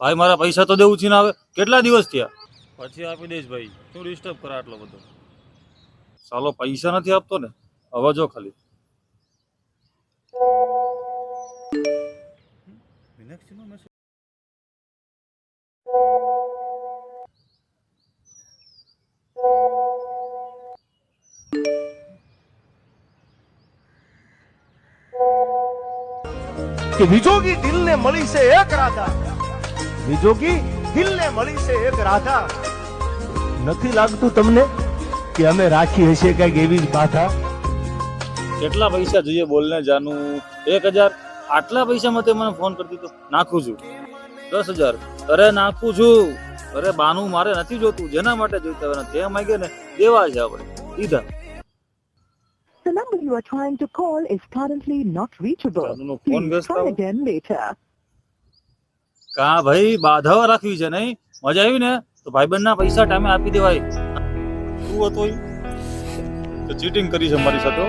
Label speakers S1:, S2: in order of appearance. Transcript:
S1: ભાઈ મારા પૈસા તો દેવું છે ને, આવે કેટલા દિવસ થયા? પછી આપી દઈશ ભાઈ, શું ડિસ્ટર્બ કરે આટલો બધો? ચાલો પૈસા નથી આપતો ને, હવે જો ખાલી મીનાક્ષીનો મેસેજ.
S2: કે વિજોગી દિલને મળી છે એક રાધા, વિજોગી દિલને મળી છે એક રાધા. નથી લાગતું તમને કે અમે રાખી હશે કઈક એવી જ બાધા?
S1: કેટલા પૈસા જોઈએ બોલને જાનું? 1000? આટલા પૈસામાં તે મને ફોન કરી દીધો? નાખું છું. 10,000? અરે નાખું છું. અરે બાનું મારે નથી જોતું, જેના માટે જોઈતા હોય તે માંગે ને દેવા છે આપણે, દીધા.
S3: The number you are trying to call is currently not reachable.
S1: જાનુનો ફોન
S3: Please
S1: વ્યસ્ત
S3: try
S1: આવે.
S3: again later.
S1: કા ભાઈ બાધાવા રાખવી છે નહીં? મજા આવી ને તો ભાઈબંધના પૈસા ટાઈમે આપી દેવાય. શું હતું તો ચીટિંગ કરી છે મારી સાથે.